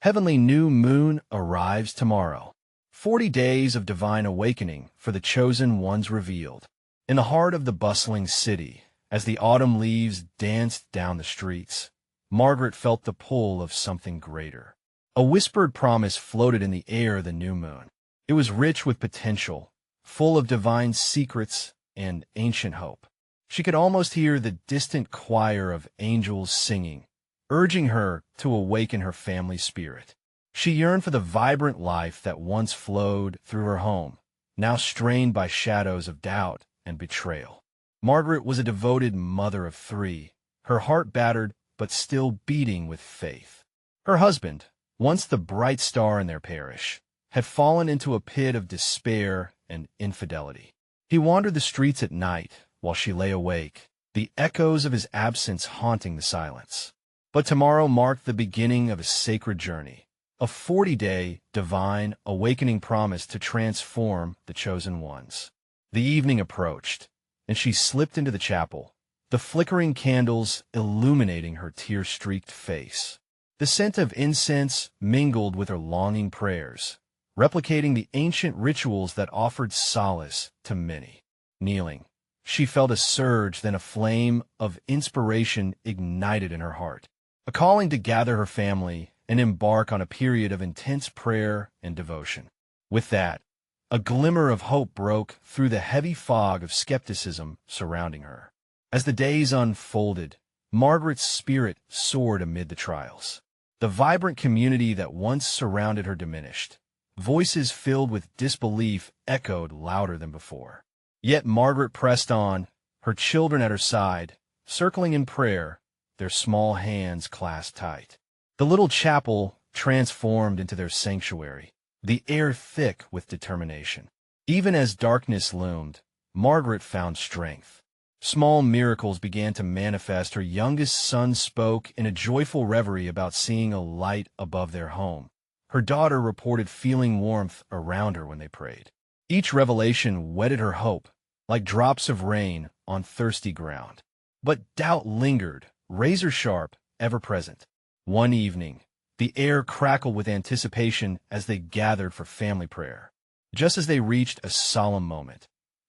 Heavenly new moon arrives tomorrow. 40 days of divine awakening for the chosen ones revealed. In the heart of the bustling city, as the autumn leaves danced down the streets, Margaret felt the pull of something greater. A whispered promise floated in the air of the new moon. It was rich with potential, full of divine secrets and ancient hope. She could almost hear the distant choir of angels singing, urging her to awaken her family spirit. She yearned for the vibrant life that once flowed through her home, now strained by shadows of doubt and betrayal. Margaret was a devoted mother of 3, her heart battered but still beating with faith. Her husband, once the bright star in their parish, had fallen into a pit of despair and infidelity. He wandered the streets at night while she lay awake, the echoes of his absence haunting the silence. But tomorrow marked the beginning of a sacred journey, a 40-day divine awakening promise to transform the chosen ones. The evening approached, and she slipped into the chapel, the flickering candles illuminating her tear-streaked face. The scent of incense mingled with her longing prayers, replicating the ancient rituals that offered solace to many. Kneeling, she felt a surge, then a flame of inspiration ignited in her heart, a calling to gather her family and embark on a period of intense prayer and devotion. With that, a glimmer of hope broke through the heavy fog of skepticism surrounding her. As the days unfolded, Margaret's spirit soared amid the trials. The vibrant community that once surrounded her diminished. Voices filled with disbelief echoed louder than before. Yet Margaret pressed on, her children at her side, circling in prayer, their small hands clasped tight. The little chapel transformed into their sanctuary, the air thick with determination. Even as darkness loomed, Margaret found strength. Small miracles began to manifest. Her youngest son spoke in a joyful reverie about seeing a light above their home. Her daughter reported feeling warmth around her when they prayed. Each revelation whetted her hope, like drops of rain on thirsty ground. But doubt lingered, razor-sharp, ever-present. One evening, the air crackled with anticipation as they gathered for family prayer. Just as they reached a solemn moment,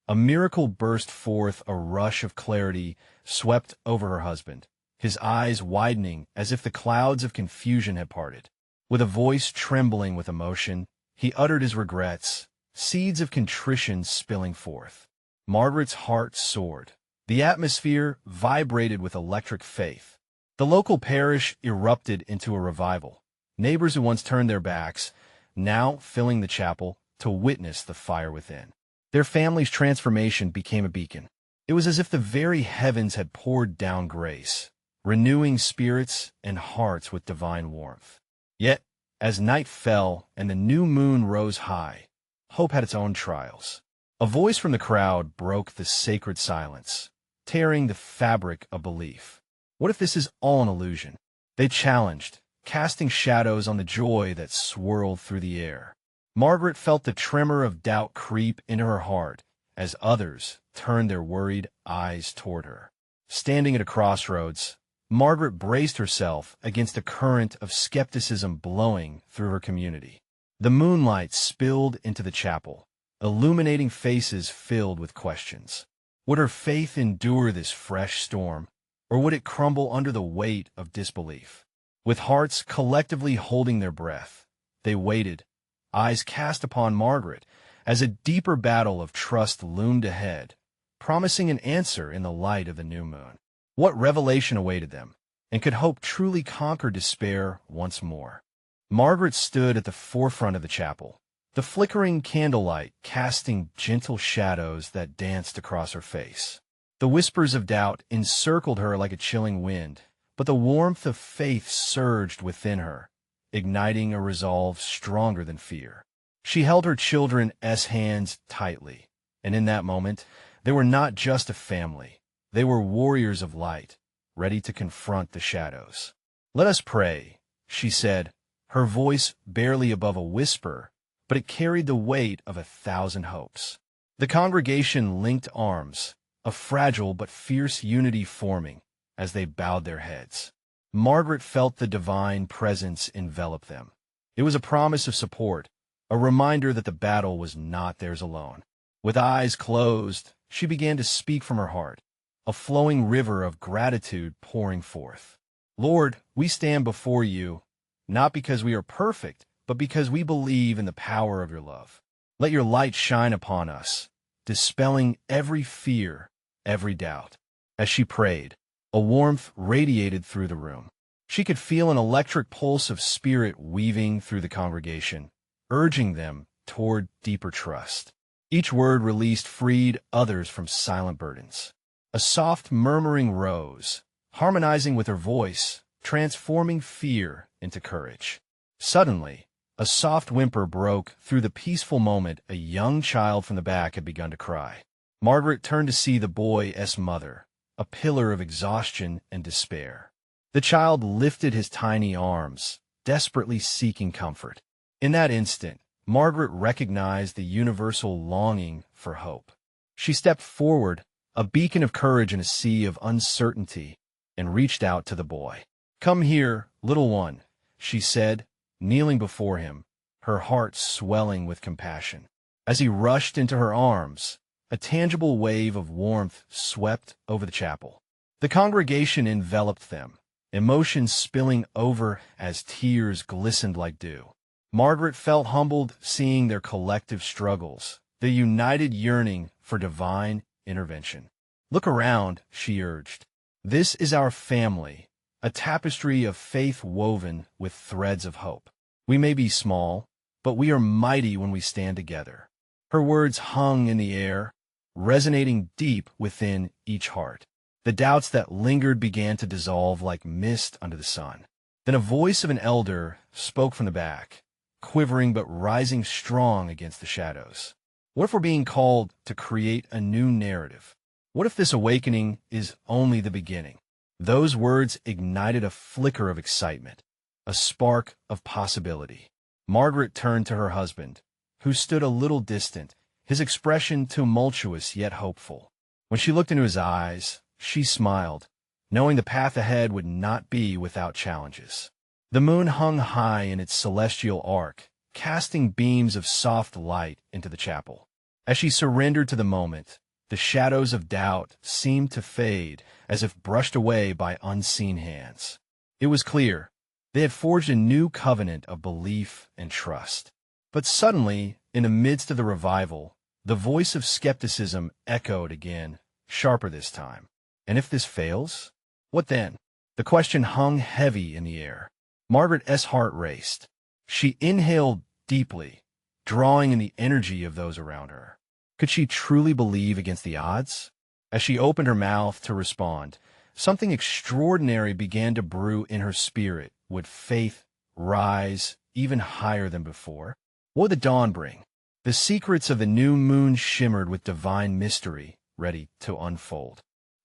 a miracle burst forth. A rush of clarity swept over her husband, his eyes widening as if the clouds of confusion had parted. With a voice trembling with emotion, he uttered his regrets, seeds of contrition spilling forth. Margaret's heart soared. The atmosphere vibrated with electric faith. The local parish erupted into a revival. Neighbors who once turned their backs, now filling the chapel to witness the fire within. Their family's transformation became a beacon. It was as if the very heavens had poured down grace, renewing spirits and hearts with divine warmth. Yet, as night fell and the new moon rose high, hope had its own trials. A voice from the crowd broke the sacred silence, tearing the fabric of belief. What if this is all an illusion? They challenged, casting shadows on the joy that swirled through the air. Margaret felt the tremor of doubt creep into her heart as others turned their worried eyes toward her. Standing at a crossroads, Margaret braced herself against a current of skepticism blowing through her community. The moonlight spilled into the chapel, illuminating faces filled with questions. Would her faith endure this fresh storm, or would it crumble under the weight of disbelief? With hearts collectively holding their breath, they waited, eyes cast upon Margaret, as a deeper battle of trust loomed ahead, promising an answer in the light of the new moon. What revelation awaited them, and could hope truly conquer despair once more? Margaret stood at the forefront of the chapel, the flickering candlelight casting gentle shadows that danced across her face. The whispers of doubt encircled her like a chilling wind, but the warmth of faith surged within her, igniting a resolve stronger than fear. She held her children's hands tightly, and in that moment, they were not just a family. They were warriors of light, ready to confront the shadows. "Let us pray," she said, her voice barely above a whisper, but it carried the weight of 1,000 hopes. The congregation linked arms, a fragile but fierce unity forming as they bowed their heads. Margaret felt the divine presence envelop them, It was a promise of support, a reminder that the battle was not theirs alone. With eyes closed, she began to speak from her heart, a flowing river of gratitude pouring forth. Lord, we stand before you, not because we are perfect, but because we believe in the power of your love. Let your light shine upon us, dispelling every fear, every doubt. As she prayed, a warmth radiated through the room. She could feel an electric pulse of spirit weaving through the congregation, urging them toward deeper trust. Each word released freed others from silent burdens. A soft murmuring rose, harmonizing with her voice, transforming fear into courage. Suddenly, a soft whimper broke through the peaceful moment. A young child from the back had begun to cry. Margaret turned to see the boy's mother, a pillar of exhaustion and despair. The child lifted his tiny arms, desperately seeking comfort. In that instant, Margaret recognized the universal longing for hope. She stepped forward, a beacon of courage in a sea of uncertainty, and reached out to the boy. "Come here, little one," she said, kneeling before him, her heart swelling with compassion. As he rushed into her arms, a tangible wave of warmth swept over the chapel. The congregation enveloped them, emotions spilling over as tears glistened like dew. Margaret felt humbled seeing their collective struggles, the united yearning for divine intervention. "Look around," she urged. "This is our family, a tapestry of faith woven with threads of hope. We may be small, but we are mighty when we stand together." Her words hung in the air, resonating deep within each heart. The doubts that lingered began to dissolve like mist under the sun. Then a voice of an elder spoke from the back, quivering but rising strong against the shadows. "What if we're being called to create a new narrative? What if this awakening is only the beginning?" Those words ignited a flicker of excitement, a spark of possibility. Margaret turned to her husband, who stood a little distant, his expression tumultuous yet hopeful. When she looked into his eyes, she smiled, knowing the path ahead would not be without challenges. The moon hung high in its celestial arc, casting beams of soft light into the chapel. As she surrendered to the moment, the shadows of doubt seemed to fade as if brushed away by unseen hands. It was clear they had forged a new covenant of belief and trust. But suddenly, in the midst of the revival, the voice of skepticism echoed again, sharper this time. And if this fails, what then? The question hung heavy in the air. Margaret's heart raced. She inhaled deeply, drawing in the energy of those around her. Could she truly believe against the odds? As she opened her mouth to respond, something extraordinary began to brew in her spirit. Would faith rise even higher than before? What would the dawn bring? The secrets of the new moon shimmered with divine mystery, ready to unfold.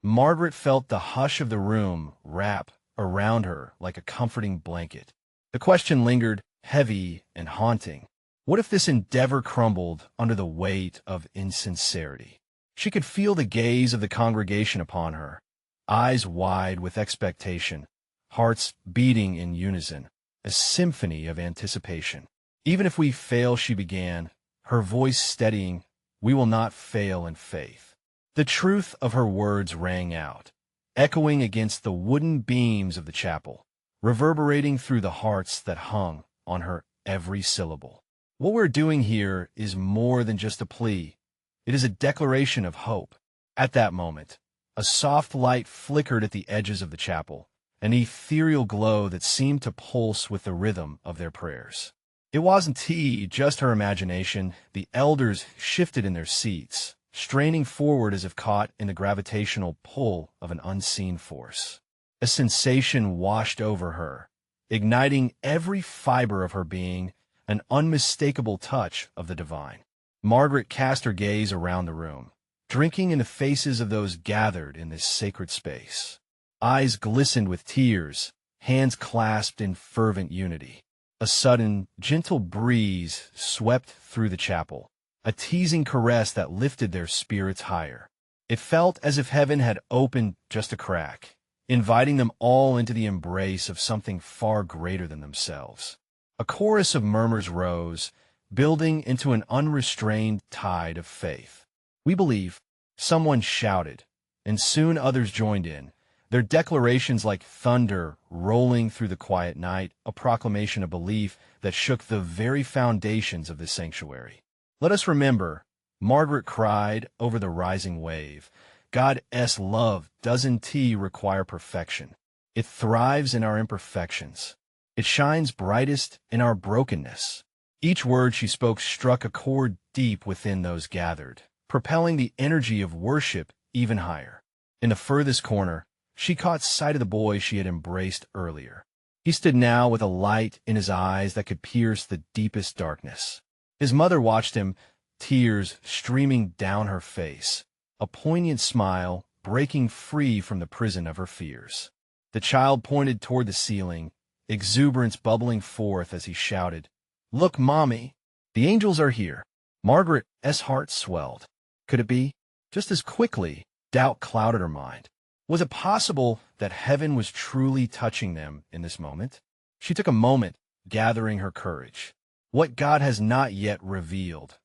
Margaret felt the hush of the room wrap around her like a comforting blanket. The question lingered, heavy and haunting. What if this endeavor crumbled under the weight of insincerity? She could feel the gaze of the congregation upon her, eyes wide with expectation, hearts beating in unison, a symphony of anticipation. "Even if we fail," she began, her voice steadying, "we will not fail in faith." The truth of her words rang out, echoing against the wooden beams of the chapel, reverberating through the hearts that hung on her every syllable. What we're doing here is more than just a plea. It is a declaration of hope. At that moment, a soft light flickered at the edges of the chapel, an ethereal glow that seemed to pulse with the rhythm of their prayers. It wasn't just her imagination. The elders shifted in their seats, straining forward as if caught in the gravitational pull of an unseen force. A sensation washed over her, igniting every fiber of her being, an unmistakable touch of the divine. Margaret cast her gaze around the room, drinking in the faces of those gathered in this sacred space. Eyes glistened with tears, hands clasped in fervent unity. A sudden, gentle breeze swept through the chapel, a teasing caress that lifted their spirits higher. It felt as if heaven had opened just a crack, inviting them all into the embrace of something far greater than themselves. A chorus of murmurs rose, building into an unrestrained tide of faith. "We believe," someone shouted, and soon others joined in, their declarations like thunder rolling through the quiet night, a proclamation of belief that shook the very foundations of the sanctuary. "Let us remember," Margaret cried over the rising wave, "God's love doesn't require perfection. It thrives in our imperfections. It shines brightest in our brokenness." Each word she spoke struck a chord deep within those gathered, propelling the energy of worship even higher. In the furthest corner, she caught sight of the boy she had embraced earlier. He stood now with a light in his eyes that could pierce the deepest darkness. His mother watched him, tears streaming down her face, a poignant smile breaking free from the prison of her fears. The child pointed toward the ceiling, exuberance bubbling forth as he shouted, "Look, Mommy! The angels are here!" Margaret's heart swelled. Could it be? Just as quickly, doubt clouded her mind. Was it possible that heaven was truly touching them in this moment? She took a moment, gathering her courage. "What God has not yet revealed,"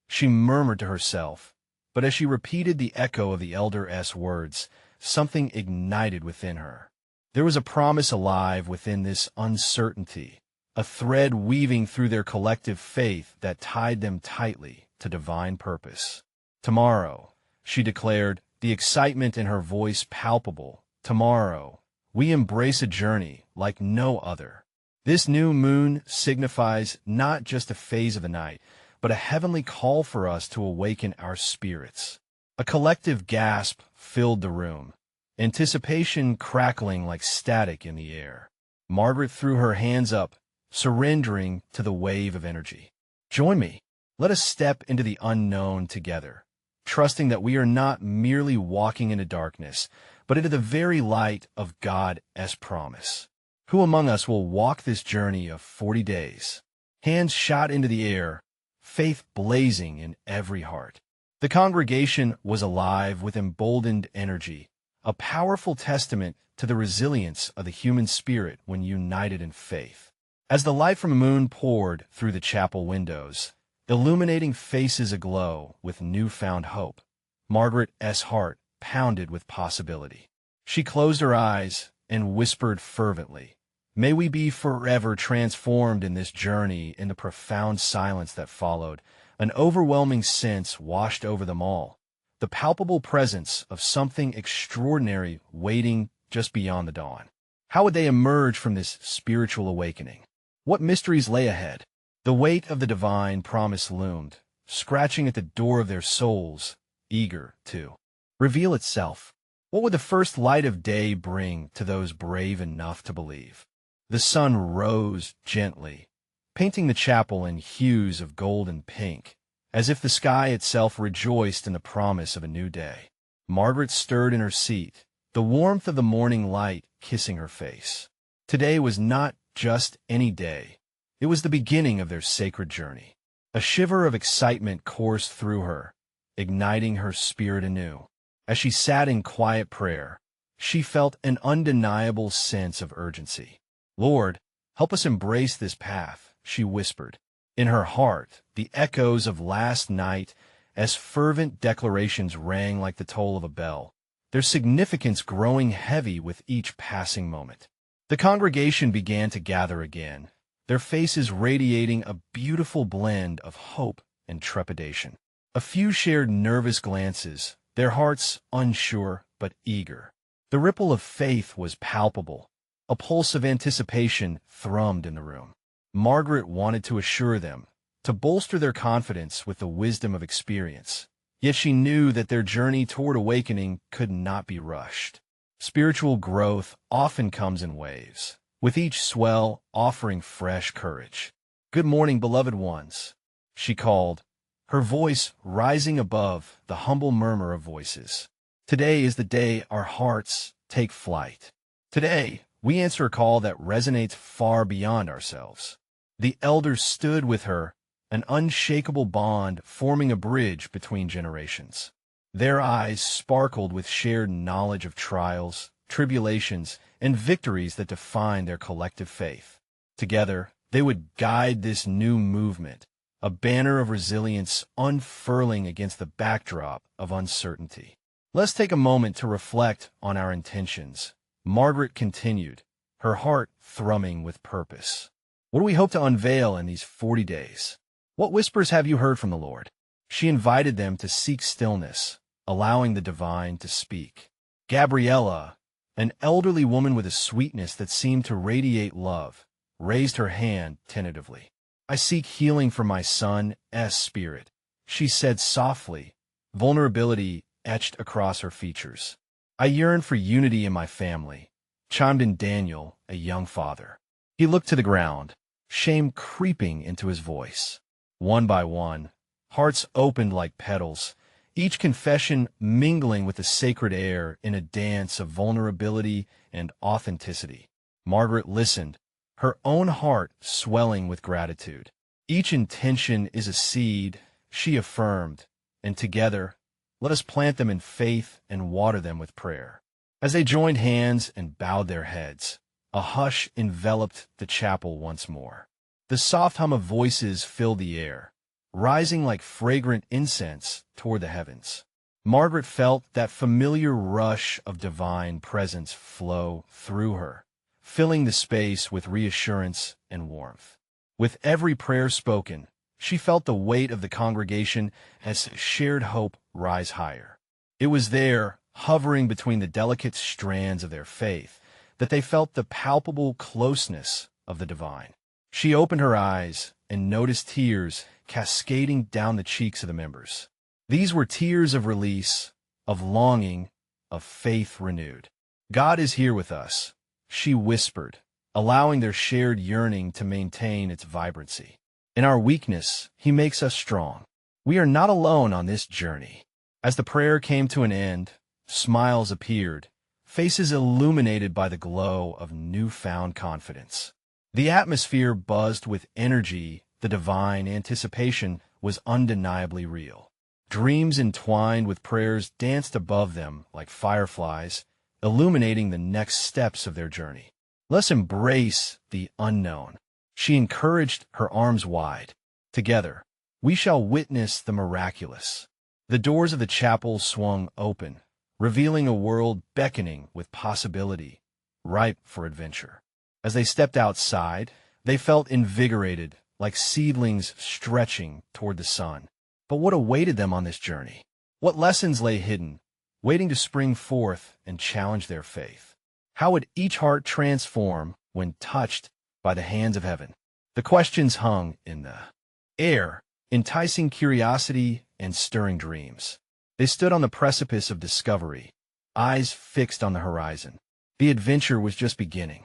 she murmured to herself, but as she repeated the echo of the elder's words, something ignited within her. There was a promise alive within this uncertainty, a thread weaving through their collective faith that tied them tightly to divine purpose. "Tomorrow," she declared, the excitement in her voice palpable, "tomorrow, we embrace a journey like no other. This new moon signifies not just a phase of the night, but a heavenly call for us to awaken our spirits." A collective gasp filled the room, anticipation crackling like static in the air. Margaret threw her hands up, surrendering to the wave of energy. "Join me. Let us step into the unknown together, trusting that we are not merely walking into darkness, but into the very light of God's promise. Who among us will walk this journey of 40 days? Hands shot into the air, faith blazing in every heart. The congregation was alive with emboldened energy, a powerful testament to the resilience of the human spirit when united in faith. As the light from the moon poured through the chapel windows, illuminating faces aglow with newfound hope, Margaret's heart pounded with possibility. She closed her eyes and whispered fervently, "May we be forever transformed in this journey." In the profound silence that followed, an overwhelming sense washed over them all, the palpable presence of something extraordinary waiting just beyond the dawn. How would they emerge from this spiritual awakening? What mysteries lay ahead? The weight of the divine promise loomed, scratching at the door of their souls, eager to reveal itself. What would the first light of day bring to those brave enough to believe? The sun rose gently, painting the chapel in hues of gold and pink, as if the sky itself rejoiced in the promise of a new day. Margaret stirred in her seat, the warmth of the morning light kissing her face. Today was not just any day. It was the beginning of their sacred journey. A shiver of excitement coursed through her, igniting her spirit anew. As she sat in quiet prayer, she felt an undeniable sense of urgency. "Lord, help us embrace this path," she whispered. In her heart, the echoes of last night as fervent declarations rang like the toll of a bell, their significance growing heavy with each passing moment. The congregation began to gather again, their faces radiating a beautiful blend of hope and trepidation. A few shared nervous glances, their hearts unsure but eager. The ripple of faith was palpable. A pulse of anticipation thrummed in the room. Margaret wanted to assure them, to bolster their confidence with the wisdom of experience. Yet she knew that their journey toward awakening could not be rushed. Spiritual growth often comes in waves, with each swell offering fresh courage. "Good morning, beloved ones," she called, her voice rising above the humble murmur of voices. "Today is the day our hearts take flight. Today, we answer a call that resonates far beyond ourselves." The elders stood with her, an unshakable bond forming a bridge between generations. Their eyes sparkled with shared knowledge of trials, tribulations, and victories that defined their collective faith. Together, They would guide this new movement, a banner of resilience unfurling against the backdrop of uncertainty. Let's take a moment to reflect on our intentions. Margaret continued, her heart thrumming with purpose. What do we hope to unveil in these 40 days? What whispers have you heard from the Lord? She invited them to seek stillness, allowing the divine to speak. Gabriella, an elderly woman with a sweetness that seemed to radiate love, raised her hand tentatively. I seek healing for my son's spirit, she said softly, vulnerability etched across her features. I yearn for unity in my family, chimed in Daniel, a young father. He looked to the ground, shame creeping into his voice. One by one, hearts opened like petals, each confession mingling with the sacred air in a dance of vulnerability and authenticity. Margaret listened, her own heart swelling with gratitude. Each intention is a seed, she affirmed, and together, let us plant them in faith and water them with prayer. As they joined hands and bowed their heads, a hush enveloped the chapel once more. The soft hum of voices filled the air, rising like fragrant incense toward the heavens. Margaret felt that familiar rush of divine presence flow through her, filling the space with reassurance and warmth. With every prayer spoken, she felt the weight of the congregation as shared hope rise higher. It was there, hovering between the delicate strands of their faith, that they felt the palpable closeness of the divine. She opened her eyes and noticed tears cascading down the cheeks of the members. These were tears of release, of longing, of faith renewed. God is here with us, she whispered, allowing their shared yearning to maintain its vibrancy. In our weakness, he makes us strong. We are not alone on this journey. As the prayer came to an end, smiles appeared, faces illuminated by the glow of newfound confidence. The atmosphere buzzed with energy, the divine anticipation was undeniably real. Dreams entwined with prayers danced above them like fireflies, illuminating the next steps of their journey. Let's embrace the unknown. She encouraged, her arms wide. Together, we shall witness the miraculous. The doors of the chapel swung open, revealing a world beckoning with possibility, ripe for adventure. As they stepped outside, they felt invigorated, like seedlings stretching toward the sun. But what awaited them on this journey? What lessons lay hidden, waiting to spring forth and challenge their faith? How would each heart transform when touched by the hands of heaven? The questions hung in the air, enticing curiosity and stirring dreams. They stood on the precipice of discovery, eyes fixed on the horizon. The adventure was just beginning.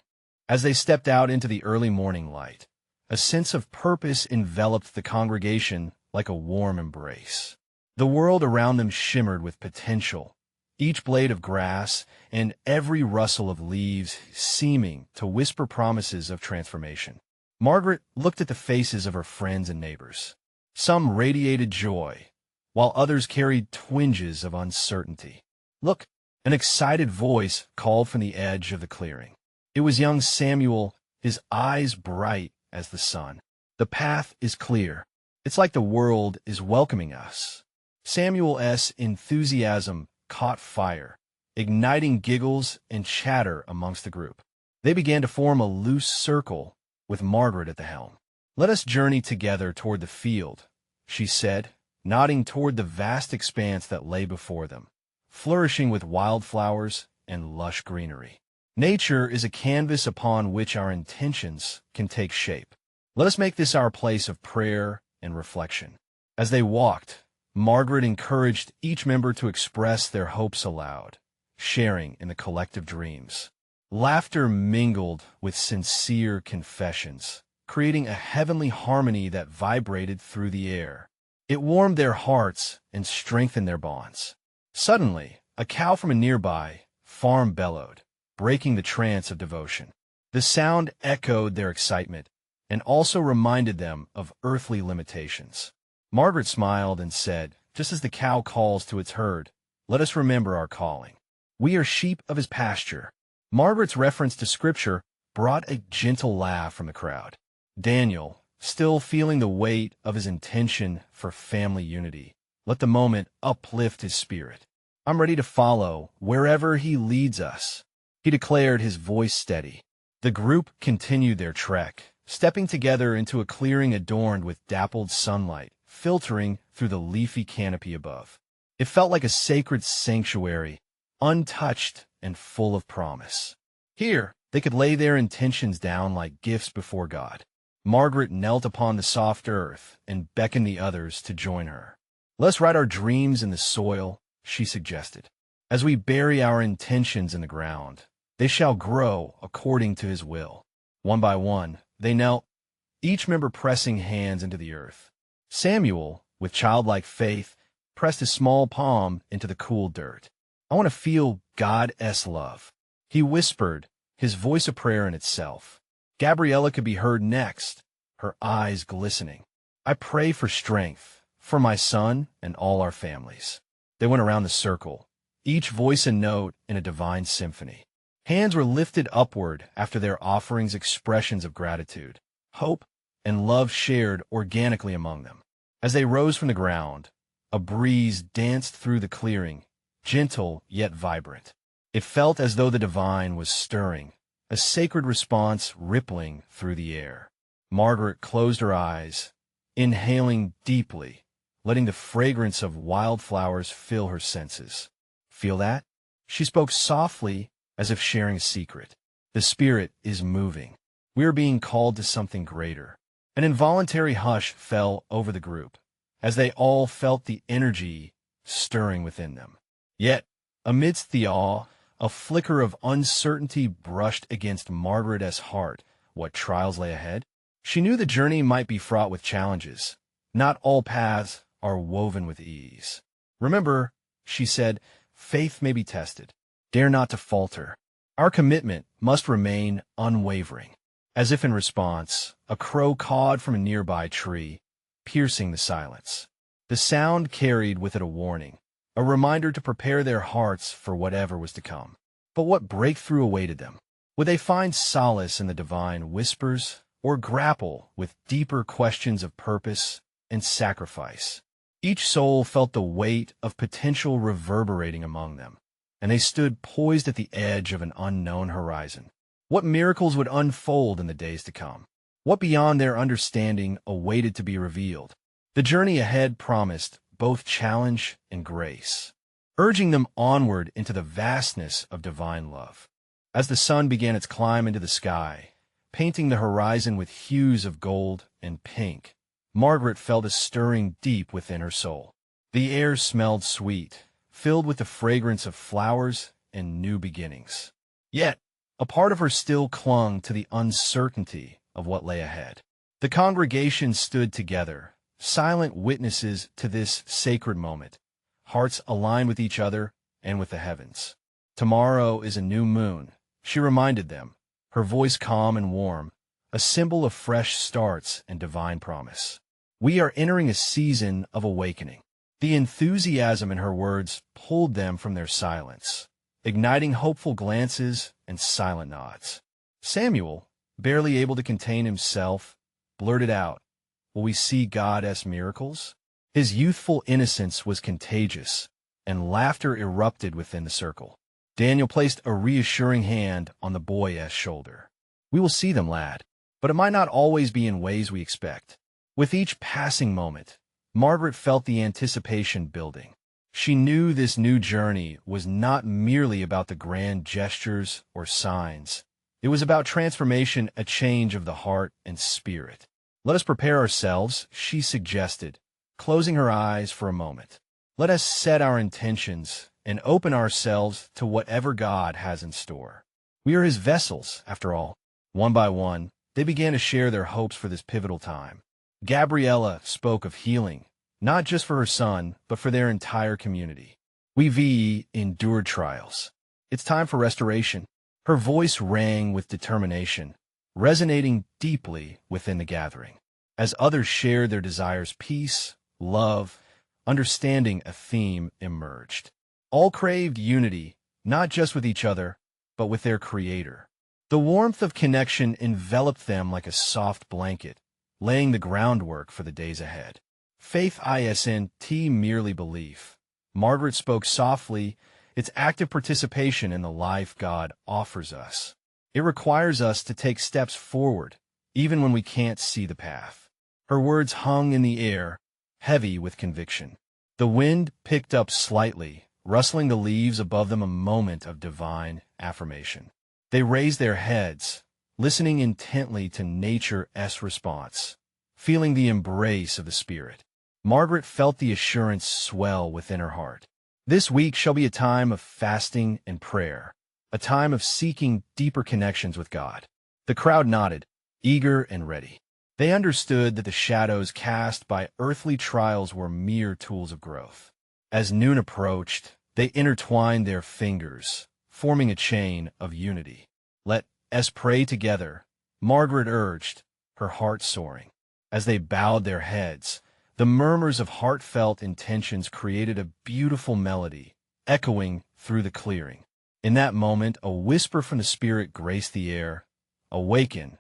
As they stepped out into the early morning light, a sense of purpose enveloped the congregation like a warm embrace. The world around them shimmered with potential, each blade of grass and every rustle of leaves seeming to whisper promises of transformation. Margaret looked at the faces of her friends and neighbors. Some radiated joy, while others carried twinges of uncertainty. Look, an excited voice called from the edge of the clearing. It was young Samuel, his eyes bright as the sun. The path is clear. It's like the world is welcoming us. Samuel's enthusiasm caught fire, igniting giggles and chatter amongst the group. They began to form a loose circle with Margaret at the helm. Let us journey together toward the field, she said, nodding toward the vast expanse that lay before them, flourishing with wildflowers and lush greenery. Nature is a canvas upon which our intentions can take shape. Let us make this our place of prayer and reflection. As they walked, Margaret encouraged each member to express their hopes aloud, sharing in the collective dreams. Laughter mingled with sincere confessions, creating a heavenly harmony that vibrated through the air. It warmed their hearts and strengthened their bonds. Suddenly, a cow from a nearby farm bellowed, breaking the trance of devotion. The sound echoed their excitement and also reminded them of earthly limitations. Margaret smiled and said, just as the cow calls to its herd, let us remember our calling. We are sheep of his pasture. Margaret's reference to Scripture brought a gentle laugh from the crowd. Daniel, still feeling the weight of his intention for family unity, let the moment uplift his spirit. I'm ready to follow wherever he leads us, he declared, his voice steady. The group continued their trek, stepping together into a clearing adorned with dappled sunlight, filtering through the leafy canopy above. It felt like a sacred sanctuary, untouched and full of promise. Here, they could lay their intentions down like gifts before God. Margaret knelt upon the soft earth and beckoned the others to join her. "Let's write our dreams in the soil," she suggested. "As we bury our intentions in the ground, they shall grow according to his will." One by one, they knelt, each member pressing hands into the earth. Samuel, with childlike faith, pressed his small palm into the cool dirt. "I want to feel God's love," he whispered, his voice a prayer in itself. Gabriella could be heard next, her eyes glistening. "I pray for strength, for my son and all our families." They went around the circle, each voice a note in a divine symphony. Hands were lifted upward after their offerings, expressions of gratitude, hope, and love shared organically among them. As they rose from the ground, a breeze danced through the clearing, gentle yet vibrant. It felt as though the divine was stirring, a sacred response rippling through the air. Margaret closed her eyes, inhaling deeply, letting the fragrance of wildflowers fill her senses. "Feel that?" She spoke softly, as if sharing a secret. "The Spirit is moving. We are being called to something greater." An involuntary hush fell over the group, as they all felt the energy stirring within them. Yet, amidst the awe, a flicker of uncertainty brushed against Margaret's heart. What trials lay ahead? She knew the journey might be fraught with challenges. Not all paths are woven with ease. "Remember," she said, "faith may be tested. Dare not to falter. Our commitment must remain unwavering." As if in response, a crow cawed from a nearby tree, piercing the silence. The sound carried with it a warning, a reminder to prepare their hearts for whatever was to come. But what breakthrough awaited them? Would they find solace in the divine whispers, or grapple with deeper questions of purpose and sacrifice? Each soul felt the weight of potential reverberating among them, and they stood poised at the edge of an unknown horizon. What miracles would unfold in the days to come? What beyond their understanding awaited to be revealed? The journey ahead promised both challenge and grace, urging them onward into the vastness of divine love. As the sun began its climb into the sky, painting the horizon with hues of gold and pink, Margaret felt a stirring deep within her soul. The air smelled sweet, filled with the fragrance of flowers and new beginnings. Yet, a part of her still clung to the uncertainty of what lay ahead. The congregation stood together, silent witnesses to this sacred moment, hearts aligned with each other and with the heavens. "Tomorrow is a new moon," she reminded them, her voice calm and warm, a symbol of fresh starts and divine promise. "We are entering a season of awakening." The enthusiasm in her words pulled them from their silence, igniting hopeful glances and silent nods. Samuel, barely able to contain himself, blurted out, "Will we see God's miracles?" His youthful innocence was contagious, and laughter erupted within the circle. Daniel placed a reassuring hand on the boy's shoulder. "We will see them, lad, but it might not always be in ways we expect." With each passing moment, Margaret felt the anticipation building. She knew this new journey was not merely about the grand gestures or signs. It was about transformation, a change of the heart and spirit. "Let us prepare ourselves," she suggested, closing her eyes for a moment. "Let us set our intentions and open ourselves to whatever God has in store. We are his vessels, after all." One by one, they began to share their hopes for this pivotal time. Gabriella spoke of healing, not just for her son, but for their entire community. "We've endured trials. It's time for restoration." Her voice rang with determination, resonating deeply within the gathering. As others shared their desires, peace, love, understanding, a theme emerged. All craved unity, not just with each other, but with their Creator. The warmth of connection enveloped them like a soft blanket, laying the groundwork for the days ahead. Faith isn't merely belief. Margaret spoke softly. It's active participation in the life God offers us. It requires us to take steps forward, even when we can't see the path. Her words hung in the air, heavy with conviction. The wind picked up slightly, rustling the leaves above them, a moment of divine affirmation. They raised their heads, listening intently to nature's response, feeling the embrace of the Spirit. Margaret felt the assurance swell within her heart. This week shall be a time of fasting and prayer, a time of seeking deeper connections with God. The crowd nodded, eager and ready. They understood that the shadows cast by earthly trials were mere tools of growth. As noon approached, they intertwined their fingers, forming a chain of unity. "Let us pray together," Margaret urged, her heart soaring. As they bowed their heads, the murmurs of heartfelt intentions created a beautiful melody, echoing through the clearing. In that moment, a whisper from the Spirit graced the air. "Awaken,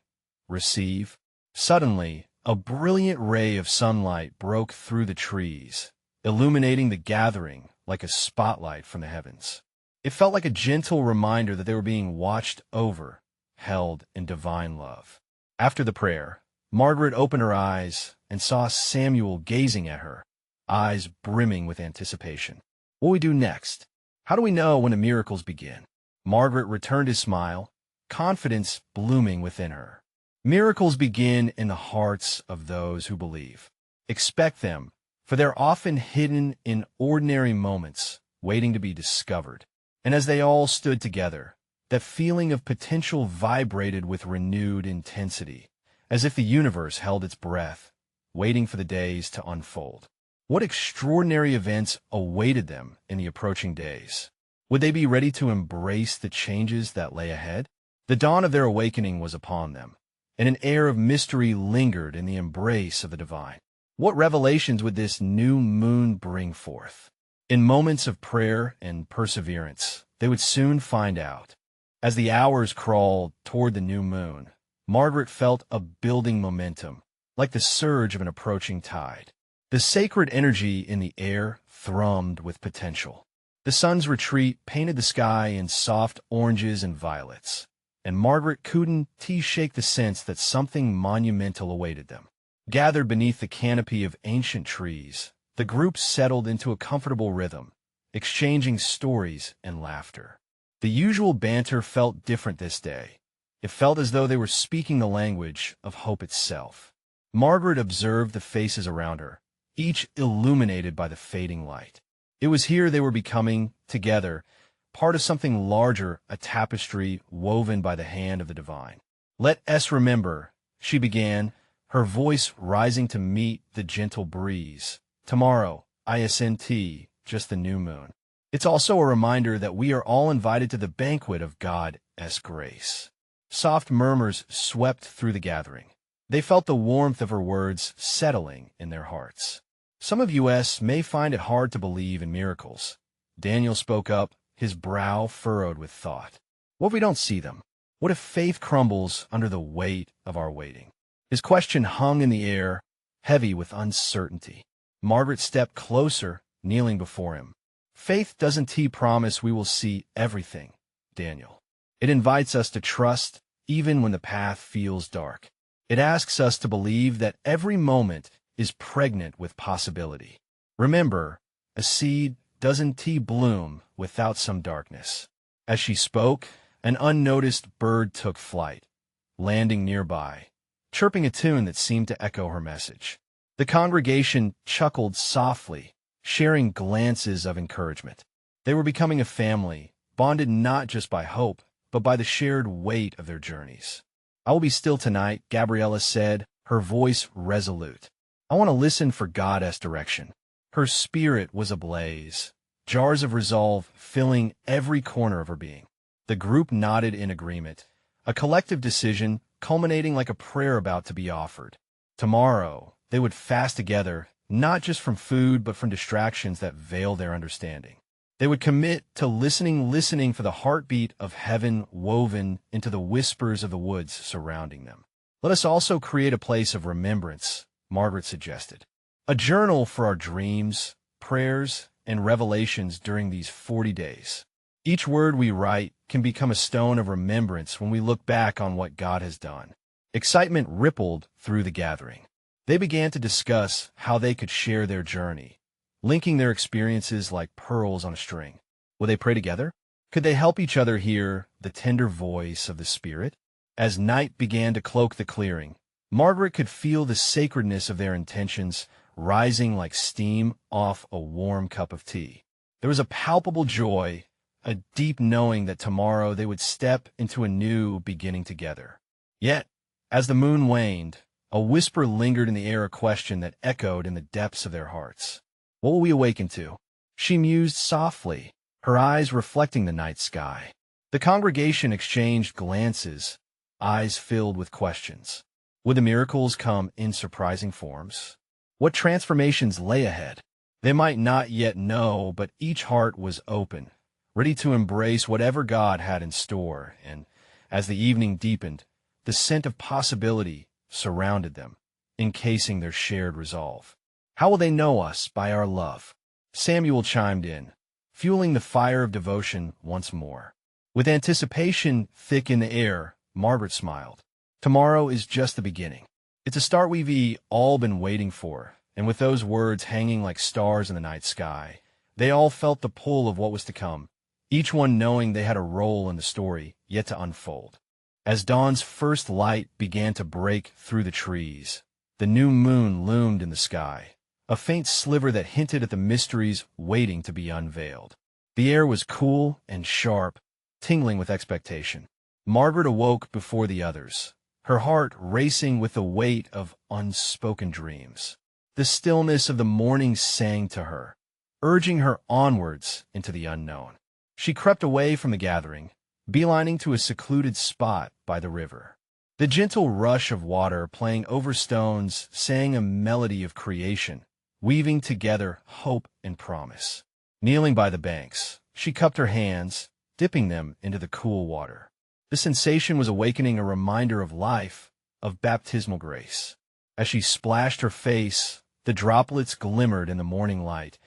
receive." Suddenly, a brilliant ray of sunlight broke through the trees, illuminating the gathering like a spotlight from the heavens. It felt like a gentle reminder that they were being watched over, held in divine love. After the prayer, Margaret opened her eyes and saw Samuel gazing at her, eyes brimming with anticipation. What will we do next? How do we know when the miracles begin? Margaret returned his smile, confidence blooming within her. Miracles begin in the hearts of those who believe. Expect them, for they're often hidden in ordinary moments, waiting to be discovered. And as they all stood together, that feeling of potential vibrated with renewed intensity, as if the universe held its breath, waiting for the days to unfold. What extraordinary events awaited them in the approaching days? Would they be ready to embrace the changes that lay ahead? The dawn of their awakening was upon them, and an air of mystery lingered in the embrace of the divine. What revelations would this new moon bring forth? In moments of prayer and perseverance, they would soon find out. As the hours crawled toward the new moon, Margaret felt a building momentum, like the surge of an approaching tide. The sacred energy in the air thrummed with potential. The sun's retreat painted the sky in soft oranges and violets, and Margaret couldn't shake the sense that something monumental awaited them. Gathered beneath the canopy of ancient trees, the group settled into a comfortable rhythm, exchanging stories and laughter. The usual banter felt different this day. It felt as though they were speaking the language of hope itself. Margaret observed the faces around her, each illuminated by the fading light. It was here they were becoming, together, part of something larger, a tapestry woven by the hand of the divine. "Let us remember," she began, her voice rising to meet the gentle breeze. "Tomorrow, isn't just the new moon. It's also a reminder that we are all invited to the banquet of God's grace." Soft murmurs swept through the gathering. They felt the warmth of her words settling in their hearts. "Some of us may find it hard to believe in miracles." Daniel spoke up, his brow furrowed with thought. "What if we don't see them? What if faith crumbles under the weight of our waiting?" His question hung in the air, heavy with uncertainty. Margaret stepped closer, kneeling before him. "Faith doesn't promise we will see everything, Daniel. It invites us to trust even when the path feels dark. It asks us to believe that every moment is pregnant with possibility. Remember, a seed doesn't bloom without some darkness." As she spoke, an unnoticed bird took flight, landing nearby, chirping a tune that seemed to echo her message. The congregation chuckled softly, sharing glances of encouragement. They were becoming a family, bonded not just by hope, but by the shared weight of their journeys. "I will be still tonight," Gabriella said, her voice resolute. "I want to listen for God's direction." Her spirit was ablaze, jars of resolve filling every corner of her being. The group nodded in agreement, a collective decision culminating like a prayer about to be offered. Tomorrow, they would fast together, not just from food but from distractions that veil their understanding. They would commit to listening for the heartbeat of heaven woven into the whispers of the woods surrounding them. Let us also create a place of remembrance, Margaret suggested. A journal for our dreams, prayers, and revelations during these 40 days. Each word we write can become a stone of remembrance when we look back on what God has done. Excitement rippled through the gathering. They began to discuss how they could share their journey, linking their experiences like pearls on a string. Will they pray together? Could they help each other hear the tender voice of the Spirit? As night began to cloak the clearing, Margaret could feel the sacredness of their intentions rising like steam off a warm cup of tea. There was a palpable joy, a deep knowing that tomorrow they would step into a new beginning together. Yet, as the moon waned, a whisper lingered in the air, a question that echoed in the depths of their hearts. What will we awaken to? She mused softly, her eyes reflecting the night sky. The congregation exchanged glances, eyes filled with questions. Would the miracles come in surprising forms? What transformations lay ahead? They might not yet know, but each heart was open, ready to embrace whatever God had in store, and as the evening deepened, the scent of possibility surrounded them, encasing their shared resolve. How will they know us? By our love. Samuel chimed in, fueling the fire of devotion once more. With anticipation thick in the air, Margaret smiled. Tomorrow is just the beginning. It's a start we've all been waiting for, and with those words hanging like stars in the night sky, they all felt the pull of what was to come, each one knowing they had a role in the story yet to unfold. As dawn's first light began to break through the trees, the new moon loomed in the sky, a faint sliver that hinted at the mysteries waiting to be unveiled. The air was cool and sharp, tingling with expectation. Margaret awoke before the others, her heart racing with the weight of unspoken dreams. The stillness of the morning sang to her, urging her onwards into the unknown. She crept away from the gathering, beelining to a secluded spot by the river. The gentle rush of water playing over stones sang a melody of creation, weaving together hope and promise. Kneeling by the banks, she cupped her hands, dipping them into the cool water. The sensation was awakening a reminder of life, of baptismal grace. As she splashed her face, the droplets glimmered in the morning light,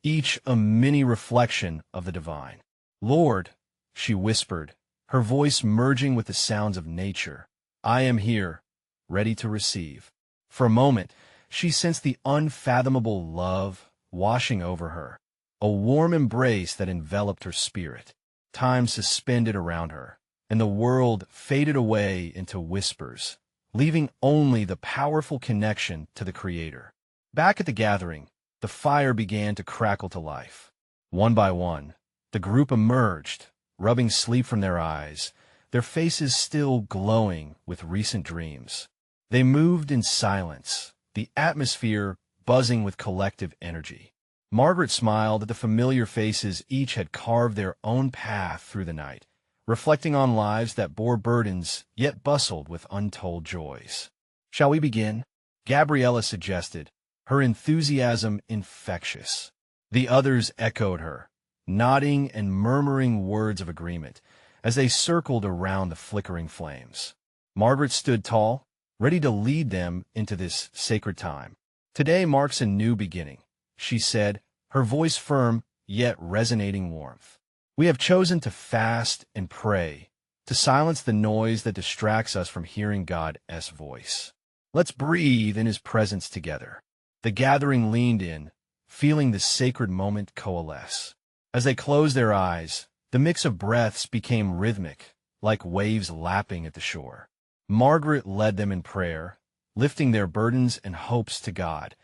each a mini reflection of the divine. Lord, she whispered, her voice merging with the sounds of nature, I am here, ready to receive. For a moment, she sensed the unfathomable love washing over her, a warm embrace that enveloped her spirit. Time suspended around her, and the world faded away into whispers, leaving only the powerful connection to the Creator. Back at the gathering, the fire began to crackle to life. One by one, the group emerged, rubbing sleep from their eyes, their faces still glowing with recent dreams. They moved in silence, the atmosphere buzzing with collective energy. Margaret smiled at the familiar faces each had carved their own path through the night, reflecting on lives that bore burdens yet bustled with untold joys. Shall we begin? Gabriella suggested, her enthusiasm infectious. The others echoed her, nodding and murmuring words of agreement as they circled around the flickering flames. Margaret stood tall, ready to lead them into this sacred time. Today marks a new beginning, she said, her voice firm yet resonating warmth. We have chosen to fast and pray, to silence the noise that distracts us from hearing God's voice. Let's breathe in His presence together. The gathering leaned in, feeling the sacred moment coalesce. As they closed their eyes, the mix of breaths became rhythmic, like waves lapping at the shore. Margaret led them in prayer, lifting their burdens and hopes to God,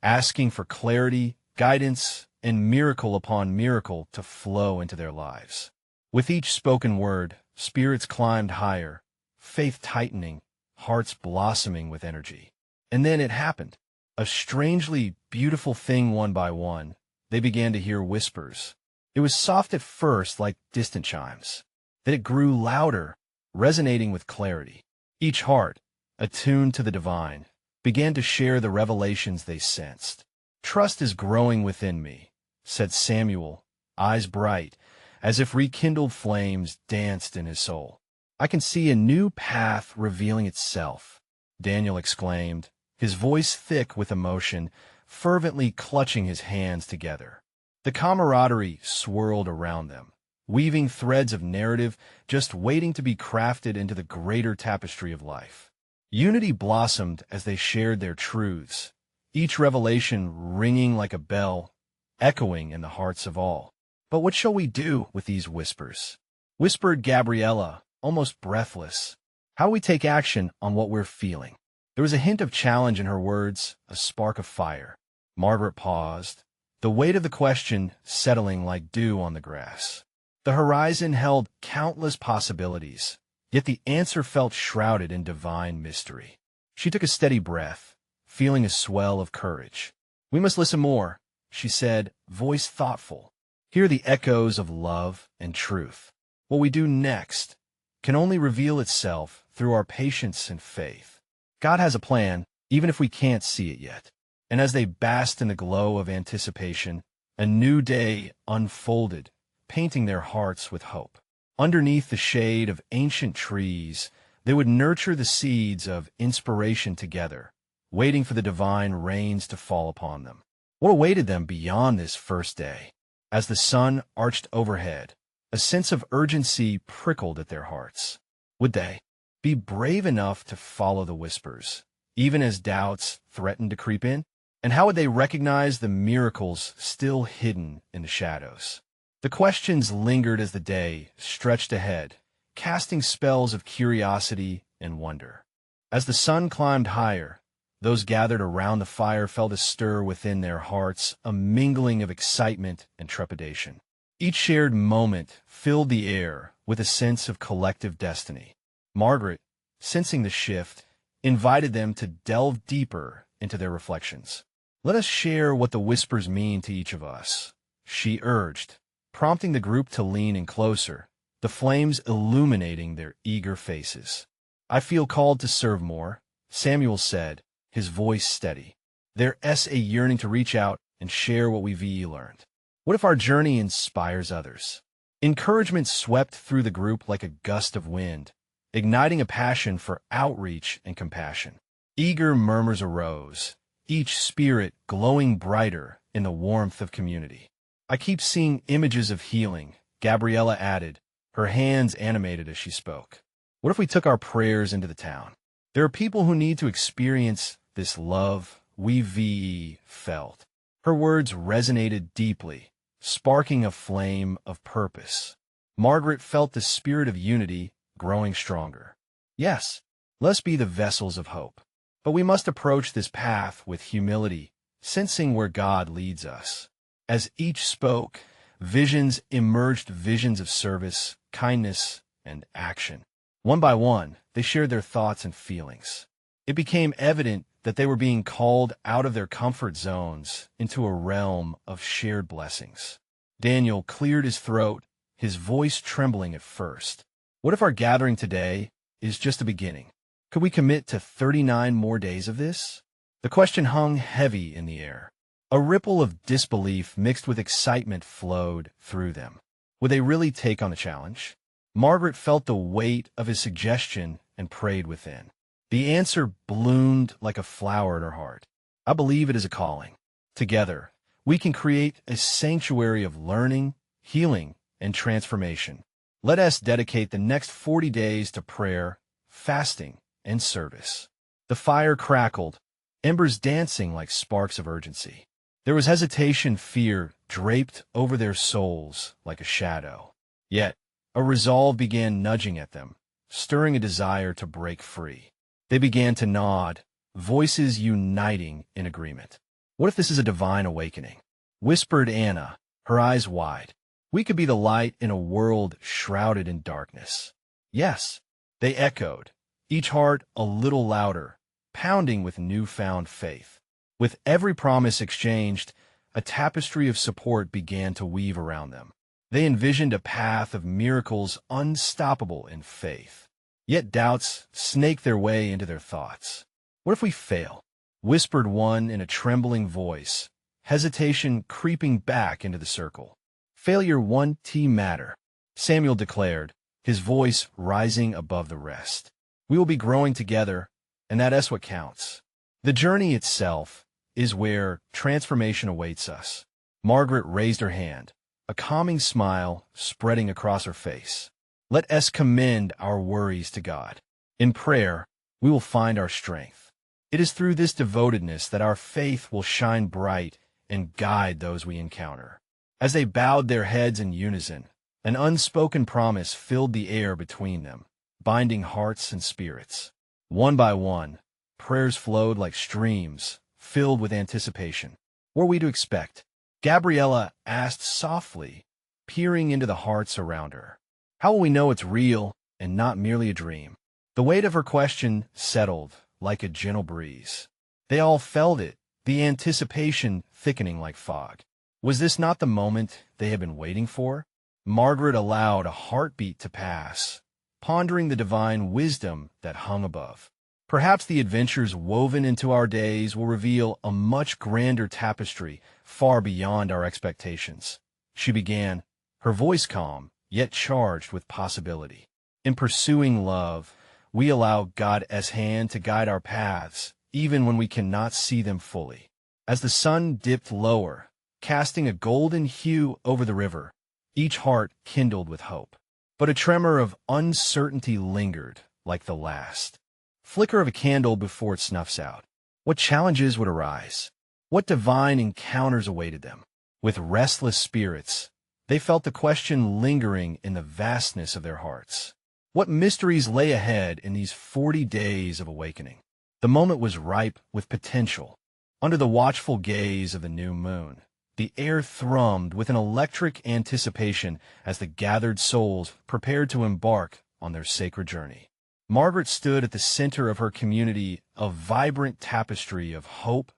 asking for clarity, guidance, and miracle upon miracle to flow into their lives. With each spoken word, spirits climbed higher, faith tightening, hearts blossoming with energy. And then it happened. A strangely beautiful thing. One by one, they began to hear whispers. It was soft at first, like distant chimes. Then it grew louder, resonating with clarity. Each heart, attuned to the divine, began to share the revelations they sensed. Trust is growing within me, said Samuel, eyes bright, as if rekindled flames danced in his soul. "I can see a new path revealing itself," Daniel exclaimed, his voice thick with emotion, fervently clutching his hands together. The camaraderie swirled around them, weaving threads of narrative just waiting to be crafted into the greater tapestry of life. Unity blossomed as they shared their truths, each revelation ringing like a bell, echoing in the hearts of all. "But what shall we do with these whispers?" whispered Gabriella, almost breathless. "How do we take action on what we're feeling?" There was a hint of challenge in her words, a spark of fire. Margaret paused, the weight of the question settling like dew on the grass. The horizon held countless possibilities, yet the answer felt shrouded in divine mystery. She took a steady breath, feeling a swell of courage. "We must listen more," she said, voice thoughtful. "Hear the echoes of love and truth. What we do next can only reveal itself through our patience and faith. God has a plan, even if we can't see it yet." And as they basked in the glow of anticipation, a new day unfolded, painting their hearts with hope. Underneath the shade of ancient trees, they would nurture the seeds of inspiration together, waiting for the divine rains to fall upon them. What awaited them beyond this first day? As the sun arched overhead, a sense of urgency prickled at their hearts. Would they be brave enough to follow the whispers, even as doubts threatened to creep in? And how would they recognize the miracles still hidden in the shadows? The questions lingered as the day stretched ahead, casting spells of curiosity and wonder. As the sun climbed higher, those gathered around the fire felt a stir within their hearts, a mingling of excitement and trepidation. Each shared moment filled the air with a sense of collective destiny. Margaret, sensing the shift, invited them to delve deeper into their reflections. "Let us share what the whispers mean to each of us," she urged, prompting the group to lean in closer, the flames illuminating their eager faces. "I feel called to serve more," Samuel said, his voice steady. "There's a yearning to reach out and share what we've learned. What if our journey inspires others?" Encouragement swept through the group like a gust of wind, igniting a passion for outreach and compassion. Eager murmurs arose, each spirit glowing brighter in the warmth of community. "I keep seeing images of healing," Gabriella added, her hands animated as she spoke. "What if we took our prayers into the town? There are people who need to experience this love we've felt." Her words resonated deeply, sparking a flame of purpose. Margaret felt the spirit of unity growing stronger. "Yes, let's be the vessels of hope. But we must approach this path with humility, sensing where God leads us." As each spoke, visions emerged, visions of service, kindness, and action. One by one, they shared their thoughts and feelings. It became evident that they were being called out of their comfort zones into a realm of shared blessings. Daniel cleared his throat, his voice trembling at first. "What if our gathering today is just a beginning? Could we commit to 39 more days of this?" The question hung heavy in the air. A ripple of disbelief mixed with excitement flowed through them. Would they really take on the challenge? Margaret felt the weight of his suggestion and prayed within. The answer bloomed like a flower in her heart. "I believe it is a calling. Together, we can create a sanctuary of learning, healing, and transformation. Let us dedicate the next 40 days to prayer, fasting, and service." The fire crackled, embers dancing like sparks of urgency. There was hesitation, fear draped over their souls like a shadow. Yet, a resolve began nudging at them, stirring a desire to break free. They began to nod, voices uniting in agreement. "What if this is a divine awakening?" whispered Anna, her eyes wide. "We could be the light in a world shrouded in darkness." "Yes," they echoed, each heart a little louder, pounding with newfound faith. With every promise exchanged, a tapestry of support began to weave around them. They envisioned a path of miracles unstoppable in faith. Yet doubts snaked their way into their thoughts. "What if we fail?" whispered one in a trembling voice, hesitation creeping back into the circle. Failure won't matter, Samuel declared, his voice rising above the rest. We will be growing together, and that's what counts. The journey itself is where transformation awaits us. Margaret raised her hand, a calming smile spreading across her face. Let us commend our worries to God. In prayer, we will find our strength. It is through this devotedness that our faith will shine bright and guide those we encounter. As they bowed their heads in unison, an unspoken promise filled the air between them, binding hearts and spirits. One by one, prayers flowed like streams, filled with anticipation. What were we to expect? Gabriella asked softly, peering into the hearts around her. How will we know it's real and not merely a dream? The weight of her question settled like a gentle breeze. They all felt it, the anticipation thickening like fog. Was this not the moment they had been waiting for? Margaret allowed a heartbeat to pass, pondering the divine wisdom that hung above. Perhaps the adventures woven into our days will reveal a much grander tapestry far beyond our expectations. She began, her voice calm, yet charged with possibility. In pursuing love, we allow God's hand to guide our paths, even when we cannot see them fully. As the sun dipped lower, casting a golden hue over the river, each heart kindled with hope. But a tremor of uncertainty lingered, like the last flicker of a candle before it snuffs out. What challenges would arise? What divine encounters awaited them? With restless spirits, they felt the question lingering in the vastness of their hearts. What mysteries lay ahead in these 40 days of awakening? The moment was ripe with potential. Under the watchful gaze of the new moon, the air thrummed with an electric anticipation as the gathered souls prepared to embark on their sacred journey. Margaret stood at the center of her community, a vibrant tapestry of hope,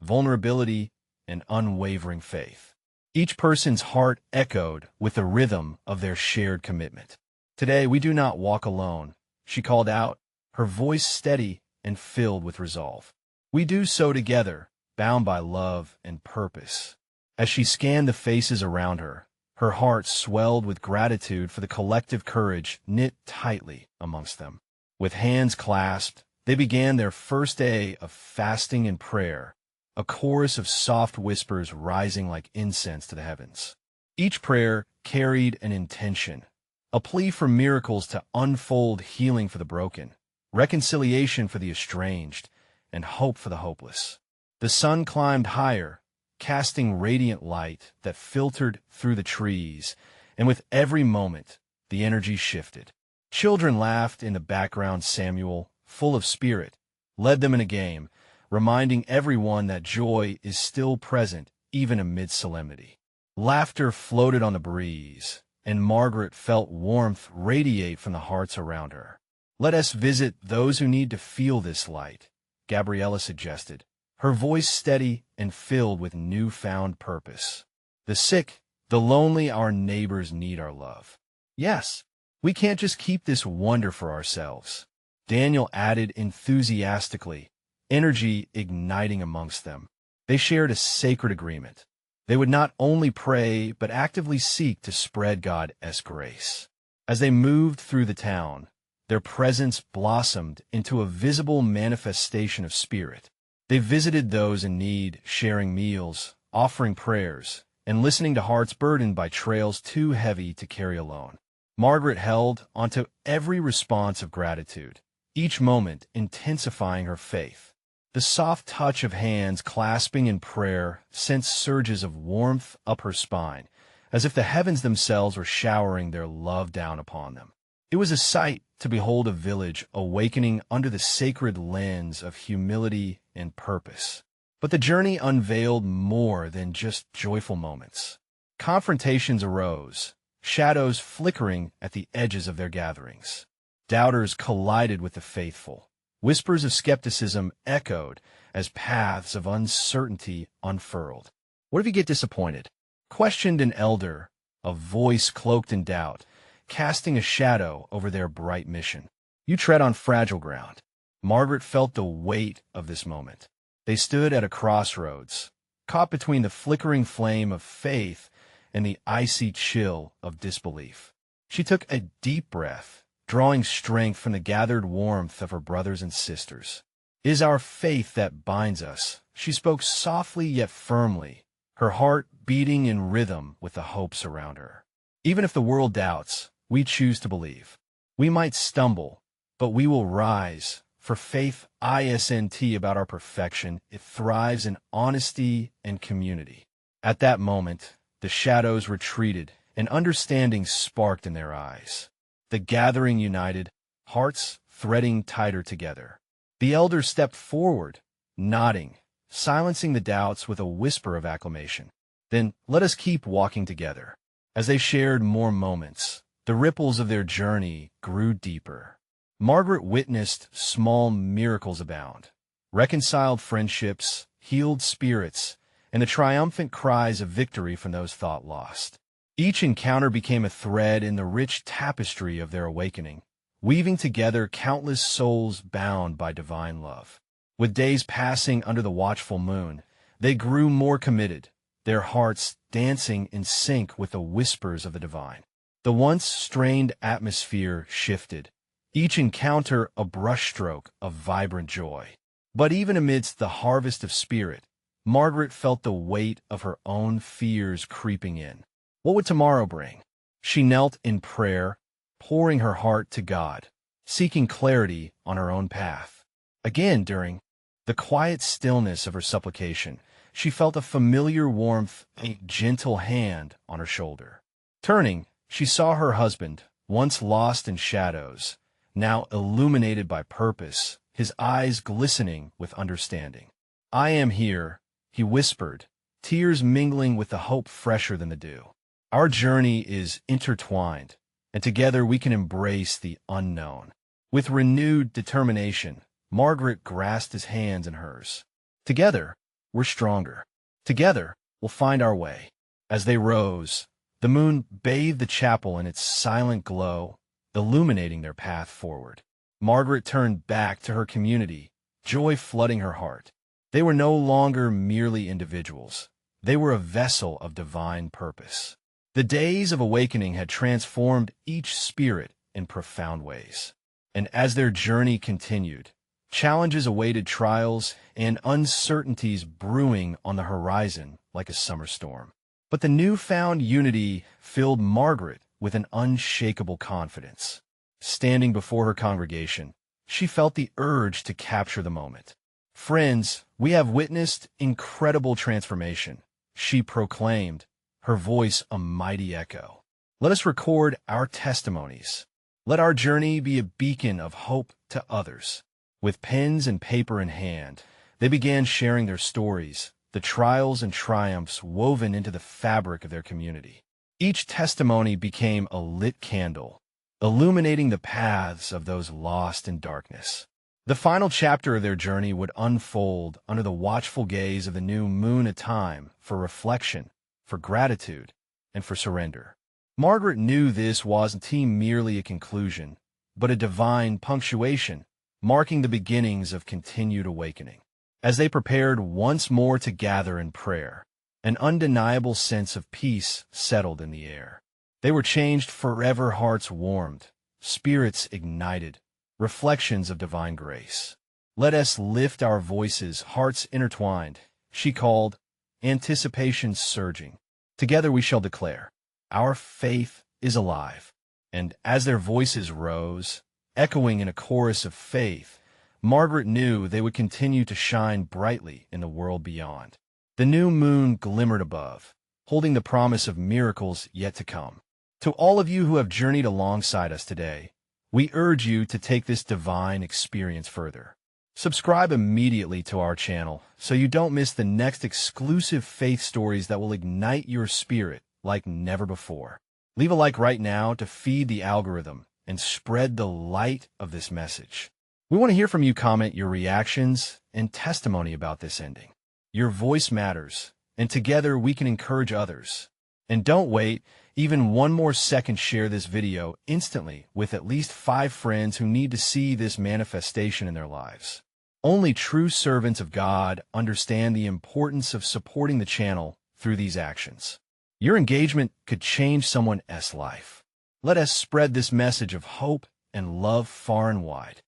vulnerability, and unwavering faith. Each person's heart echoed with the rhythm of their shared commitment. Today we do not walk alone, she called out, her voice steady and filled with resolve. We do so together, bound by love and purpose. As she scanned the faces around her, her heart swelled with gratitude for the collective courage knit tightly amongst them. With hands clasped, they began their first day of fasting and prayer, a chorus of soft whispers rising like incense to the heavens. Each prayer carried an intention, a plea for miracles to unfold healing for the broken, reconciliation for the estranged, and hope for the hopeless. The sun climbed higher, casting radiant light that filtered through the trees, and with every moment, the energy shifted. Children laughed in the background. Samuel, full of spirit, led them in a game, reminding everyone that joy is still present even amid solemnity. Laughter floated on the breeze, and Margaret felt warmth radiate from the hearts around her. Let us visit those who need to feel this light, Gabriella suggested, her voice steady and filled with newfound purpose. The sick, the lonely, our neighbors need our love. Yes, we can't just keep this wonder for ourselves, Daniel added enthusiastically, energy igniting amongst them. They shared a sacred agreement. They would not only pray, but actively seek to spread God's grace. As they moved through the town, their presence blossomed into a visible manifestation of spirit. They visited those in need, sharing meals, offering prayers, and listening to hearts burdened by trails too heavy to carry alone. Margaret held onto every response of gratitude, each moment intensifying her faith. The soft touch of hands clasping in prayer sent surges of warmth up her spine, as if the heavens themselves were showering their love down upon them. It was a sight to behold a village awakening under the sacred lens of humility and purpose. But the journey unveiled more than just joyful moments. Confrontations arose, shadows flickering at the edges of their gatherings. Doubters collided with the faithful. Whispers of skepticism echoed as paths of uncertainty unfurled. What if you get disappointed? Questioned an elder, a voice cloaked in doubt, casting a shadow over their bright mission. You tread on fragile ground. Margaret felt the weight of this moment. They stood at a crossroads, caught between the flickering flame of faith and the icy chill of disbelief. She took a deep breath, drawing strength from the gathered warmth of her brothers and sisters. "It is our faith that binds us," she spoke softly yet firmly, her heart beating in rhythm with the hopes around her. "Even if the world doubts, we choose to believe. We might stumble, but we will rise, for faith isn't about our perfection. It thrives in honesty and community." At that moment, the shadows retreated, and understanding sparked in their eyes. The gathering united, hearts threading tighter together. The elders stepped forward, nodding, silencing the doubts with a whisper of acclamation. "Then let us keep walking together." As they shared more moments, the ripples of their journey grew deeper. Margaret witnessed small miracles abound, reconciled friendships, healed spirits, and the triumphant cries of victory from those thought lost. Each encounter became a thread in the rich tapestry of their awakening, weaving together countless souls bound by divine love. With days passing under the watchful moon, they grew more committed, their hearts dancing in sync with the whispers of the divine. The once strained atmosphere shifted, each encounter a brushstroke of vibrant joy. But even amidst the harvest of spirit, Margaret felt the weight of her own fears creeping in. What would tomorrow bring? She knelt in prayer, pouring her heart to God, seeking clarity on her own path. Again, during the quiet stillness of her supplication, she felt a familiar warmth, a gentle hand on her shoulder. Turning, she saw her husband, once lost in shadows, now illuminated by purpose, his eyes glistening with understanding. "I am here," he whispered, tears mingling with the hope fresher than the dew. "Our journey is intertwined, and together we can embrace the unknown." With renewed determination, Margaret grasped his hands in hers. "Together, we're stronger. Together, we'll find our way." As they rose, the moon bathed the chapel in its silent glow, illuminating their path forward. Margaret turned back to her community, joy flooding her heart. They were no longer merely individuals. They were a vessel of divine purpose. The days of awakening had transformed each spirit in profound ways. And as their journey continued, challenges awaited, trials and uncertainties brewing on the horizon like a summer storm. But the newfound unity filled Margaret with an unshakable confidence. Standing before her congregation, she felt the urge to capture the moment. "Friends, we have witnessed incredible transformation," she proclaimed, her voice a mighty echo. "Let us record our testimonies. Let our journey be a beacon of hope to others." With pens and paper in hand, they began sharing their stories, the trials and triumphs woven into the fabric of their community. Each testimony became a lit candle, illuminating the paths of those lost in darkness. The final chapter of their journey would unfold under the watchful gaze of the new moon, a time for reflection, for gratitude, and for surrender. Margaret knew this wasn't merely a conclusion, but a divine punctuation, marking the beginnings of continued awakening. As they prepared once more to gather in prayer, an undeniable sense of peace settled in the air. They were changed forever, hearts warmed, spirits ignited, reflections of divine grace. "Let us lift our voices, hearts intertwined," she called, anticipation surging. "Together we shall declare, our faith is alive." And as their voices rose, echoing in a chorus of faith, Margaret knew they would continue to shine brightly in the world beyond. The new moon glimmered above, holding the promise of miracles yet to come. To all of you who have journeyed alongside us today, we urge you to take this divine experience further. Subscribe immediately to our channel so you don't miss the next exclusive faith stories that will ignite your spirit like never before. Leave a like right now to feed the algorithm and spread the light of this message. We want to hear from you. Comment your reactions and testimony about this ending. Your voice matters, and together we can encourage others. And don't wait even one more second. Share this video instantly with at least 5 friends who need to see this manifestation in their lives. Only true servants of God understand the importance of supporting the channel through these actions. Your engagement could change someone else's life. Let us spread this message of hope and love far and wide.